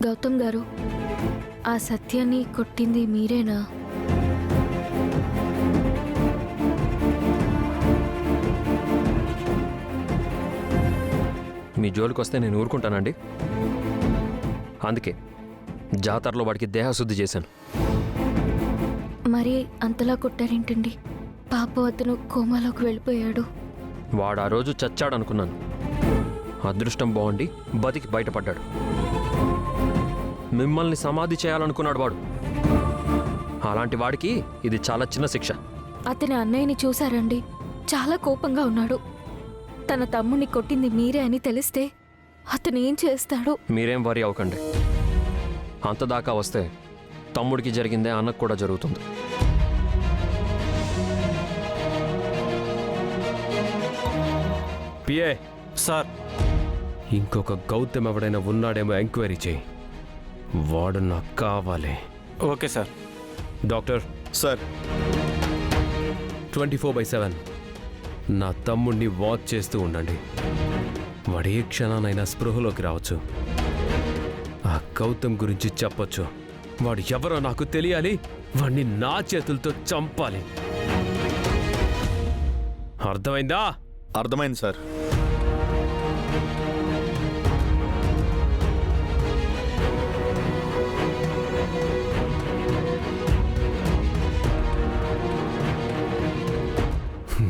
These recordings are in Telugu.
గౌతమ్ గారు, ఆ సత్యాన్ని కొట్టింది మీరేనా? మీ జోలికి వస్తే నేను ఊరుకుంటానండి. అందుకే జాతరలో వాడికి దేహశుద్ధి చేశాను. మరి అంతలా కొట్టారేంటండి? పాపం అతను కోమాలోకి వెళ్ళిపోయాడు. వాడు ఆ రోజు చచ్చాడనుకున్నాను. అదృష్టం బాగుండి బతికి బయటపడ్డాడు. మిమ్మల్ని సమాధి చేయాలనుకున్నాడు వాడు. అలాంటి వాడికి ఇది చాలా చిన్న శిక్ష. అతని అన్నయ్యని చూశారండి, చాలా కోపంగా ఉన్నాడు. తన తమ్ముడిని కొట్టింది మీరే అని తెలిస్తే అతను ఏం చేస్తాడు? మీరేం వరి అవ్వకండి. అంతదాకా వస్తే తమ్ముడికి జరిగిందే అన్నకు కూడా జరుగుతుంది. పిఏ సార్, ఇంకొక గౌతమ్ ఎవడైనా ఉన్నాడేమో ఎంక్వైరీ చేయి. వాడు నాకు కావాలి. Okay sir. డాక్టర్ సార్, 24/7 నా తమ్ముడిని వాచ్ చేస్తూ ఉండండి. వాడు ఏ క్షణానైనా స్పృహలోకి రావచ్చు. ఆ గౌతమ్ గురించి చెప్పొచ్చు. వాడు ఎవరో నాకు తెలియాలి. వాడిని నా చేతులతో చంపాలి. అర్థమైందా? అర్థమైంది సార్.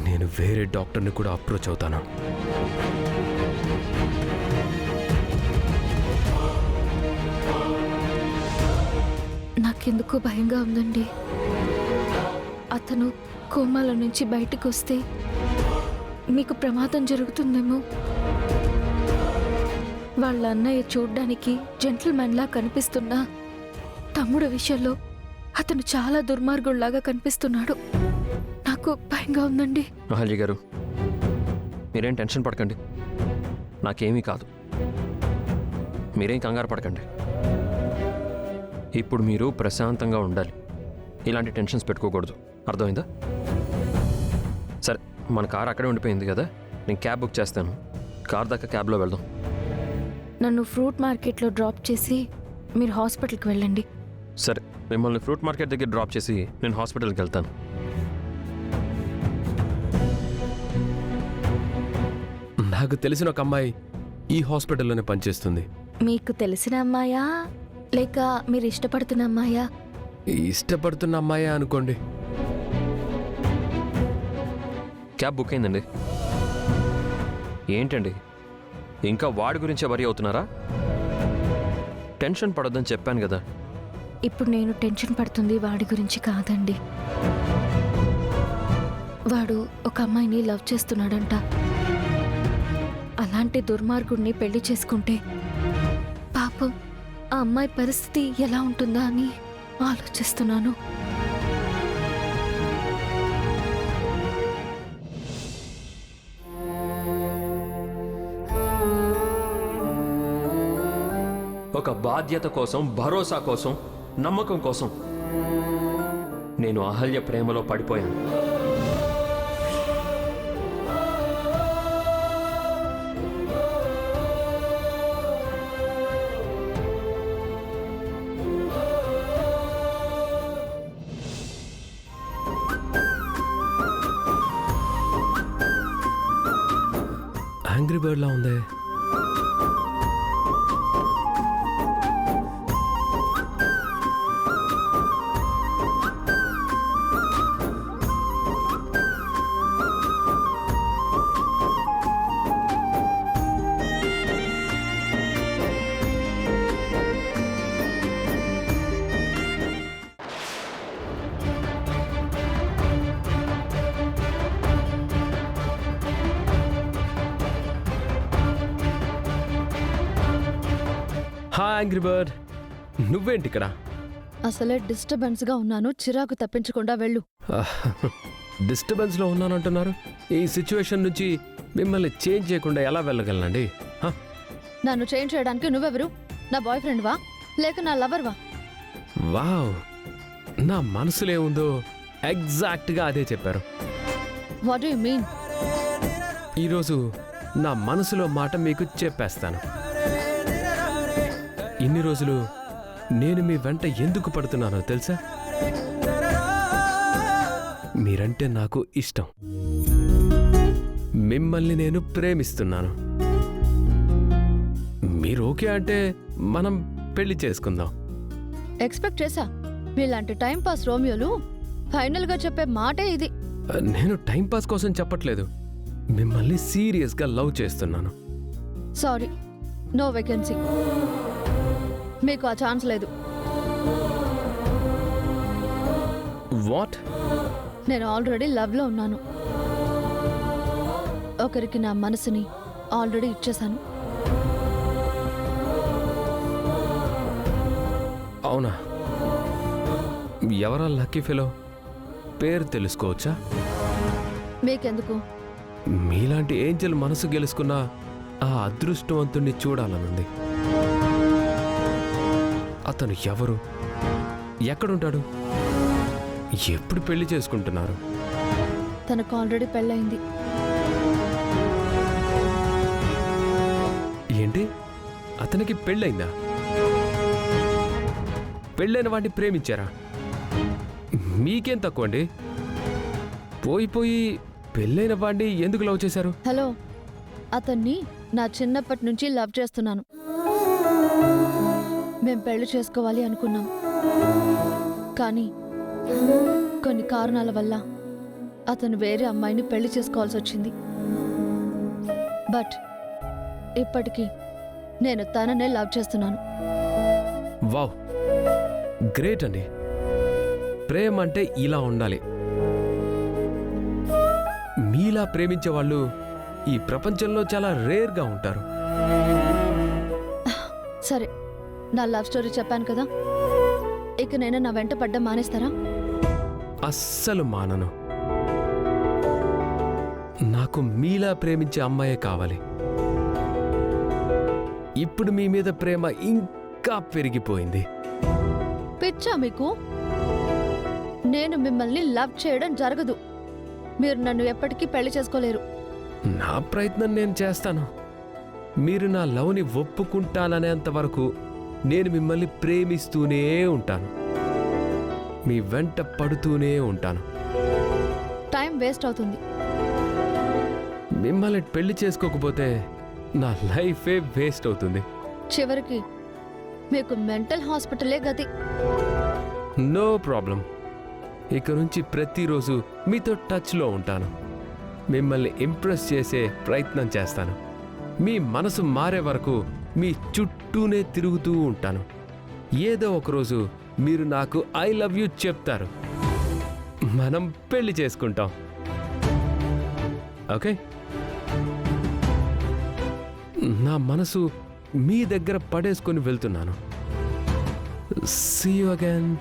నేను వేరే డాక్టర్ని కూడా అప్రోచ్ అవుతాను. నాకెందుకో భయంగా ఉందండి. అతను కోమాల నుంచి బయటకు వస్తే మీకు ప్రమాదం జరుగుతుందేమో. వాళ్ళ అన్నయ్య చూడ్డానికి జెంటిల్మెన్లా కనిపిస్తున్నా తమ్ముడు విషయంలో అతను చాలా దుర్మార్గుళ్లాగా కనిపిస్తున్నాడు. నాకు భయంగా ఉందండి. మహల్జీ గారు, మీరేం టెన్షన్ పడకండి. నాకేమీ కాదు. మీరేం కంగారు పడకండి. ఇప్పుడు మీరు ప్రశాంతంగా ఉండాలి. ఇలాంటి టెన్షన్స్ పెట్టుకోకూడదు. అర్థమైందా? సరే, మన కార్ అక్కడే ఉండిపోయింది కదా, నేను క్యాబ్ బుక్ చేస్తాను. కార్ దాకా క్యాబ్లో వెళ్దాం. నన్ను ఫ్రూట్ మార్కెట్లో డ్రాప్ చేసి మీరు హాస్పిటల్కి వెళ్ళండి. సరే, మిమ్మల్ని ఫ్రూట్ మార్కెట్ దగ్గర డ్రాప్ చేసి నేను హాస్పిటల్కి వెళ్తాను. నాకు తెలిసిన ఒక అమ్మాయి ఈ హాస్పిటల్లోనే పనిచేస్తుంది. మీకు తెలిసిన అమ్మాయా లేక మీరు ఇష్టపడుతున్న అమ్మాయా? ఇష్టపడుతున్న అమ్మాయే అనుకోండి. క్యాబ్ బుక్ అయిందండి. ఏంటండి ఇంకా వాడి గురించే వరి అవుతున్నారా? టెన్షన్ పడొద్దని చెప్పాను కదా. ఇప్పుడు నేను టెన్షన్ పడుతుంది వాడి గురించి కాదండి. వాడు ఒక అమ్మాయిని లవ్ చేస్తున్నాడంట. అలాంటి దుర్మార్గుడిని పెళ్లి చేసుకుంటే పాపం ఆ అమ్మాయి పరిస్థితి ఎలా ఉంటుందా అని ఆలోచిస్తున్నాను. ఒక బాధ్యత కోసం, భరోసా కోసం, నమ్మకం కోసం నేను అహల్య ప్రేమలో పడిపోయాను. యాంగ్రీ బర్డ్ లా ఉంది. హాయ్ యాంగ్రీ బర్డ్, నువ్వేంటి ఇక్కడ? అసలే డిస్టర్బెన్స్గా ఉన్నాను. చిరాకు తప్పించకుండా వెళ్ళు. డిస్టర్బెన్స్లో ఉన్నానంటున్నారు. ఈ సిచ్యువేషన్ నుంచి మిమ్మల్ని చేంజ్ చేయకుండా ఎలా వెళ్ళగలనండి? నన్ను చేంజ్ చేయడానికి నువ్వెవరు? నా బాయ్ ఫ్రెండ్వా లేక నా లవర్వా? వావ్, నా మనసులో ఏముందో ఎగ్జాక్ట్గా అదే చెప్పారు. What do you mean? ఈరోజు నా మనసులో మాట మీకు చెప్పేస్తాను. ఇన్ని రోజులు నేను మీ వెంట ఎందుకు పడుతున్నానో తెలుసా? మీరంటే నాకు ఇష్టం. మిమ్మల్ని నేను ప్రేమిస్తున్నాను. మీరు ఓకే అంటే మనం పెళ్లి చేసుకుందాం. ఎక్స్పెక్ట్ చేశా. మీలాంటి టైం పాస్ రోమియోలు ఫైనల్గా చెప్పే మాటే ఇది. నేను టైంపాస్ కోసం చెప్పట్లేదు. మిమ్మల్ని సీరియస్గా లవ్ చేస్తున్నాను. Sorry, no vacancy. మీకు ఆ ఛాన్స్ లేదు. వాట్? నేను ఆల్రెడీ లవ్లో ఉన్నాను. ఒకరికి నా మనసుని ఆల్రెడీ ఇచ్చేశాను. అవునా? ఎవరా లక్కీ ఫెలో? పేరు తెలుసుకోవచ్చా? మీకెందుకు? మీలాంటి ఏంజల్ మనసు గెలుచుకున్న ఆ అదృష్టవంతుణ్ణి చూడాలనుంది. అతను ఎవరు? ఎక్కడుంటాడు? ఎప్పుడు పెళ్లి చేసుకుంటున్నారు? తనకు ఆల్రెడీ పెళ్ళయింది. ఏంటి? అతనికి పెళ్ళైందా? పెళ్ళైన వాడిని ప్రేమించారా? మీకేం తక్కువ అండి? పోయి పెళ్ళైన వాడిని ఎందుకు లవ్ చేశారు? హలో, అతన్ని నా చిన్నప్పటి నుంచి లవ్ చేస్తున్నాను. మేం పెళ్లి చేసుకోవాలి అనుకున్నాం. కానీ కొన్ని కారణాల వల్ల అతను వేరే అమ్మాయిని పెళ్లి చేసుకోవాల్సి వచ్చింది. బట్ ఇప్పటికీ నేను తననే లవ్ చేస్తున్నాను. వావ్, గ్రేట్ అండి. ప్రేమ అంటే ఇలా ఉండాలి. మీలా ప్రేమించే వాళ్ళు ఈ ప్రపంచంలో చాలా రేర్గా ఉంటారు. సరే, నా లవ్ స్టోరీ చెప్పాను కదా, ఇక నేను నా వెంట పడ్డం మానేస్తారా? అస్సలు మానను. నాకు మీలా ప్రేమించే అమ్మాయే కావాలి. ఇప్పుడు మీ మీద ప్రేమ ఇంకా పెరిగిపోయింది. పిచ్చా మీకు? నేను మిమ్మల్ని లవ్ చేయడం జరగదు. మీరు నన్ను ఎప్పటికీ పెళ్లి చేసుకోలేరు. నా ప్రయత్నం నేను చేస్తాను. మీరు నా లవ్ని ఒప్పుకుంటాననేంత వరకు నేను మిమ్మల్ని ప్రేమిస్తూనే ఉంటాను. మీ వెంట పడుతూనే ఉంటాను. టైం వేస్ట్ అవుతుంది. మిమ్మల్ని పెళ్లి చేసుకోకపోతే నా లైఫే వేస్ట్ అవుతుంది. చివరికి మీకు మెంటల్ హాస్పిటలే గతి. No problem. ఇక నుంచి ప్రతిరోజు మీతో టచ్లో ఉంటాను. మిమ్మల్ని ఇంప్రెస్ చేసే ప్రయత్నం చేస్తాను. మీ మనసు మారే వరకు మీ చుట్టూనే తిరుగుతూ ఉంటాను. ఏదో ఒకరోజు మీరు నాకు ఐ లవ్ యూ చెప్తారు. మనం పెళ్లి చేసుకుంటాం. ఓకే? నా మనసు మీ దగ్గర పడేసుకొని వెళ్తున్నాను. See you again.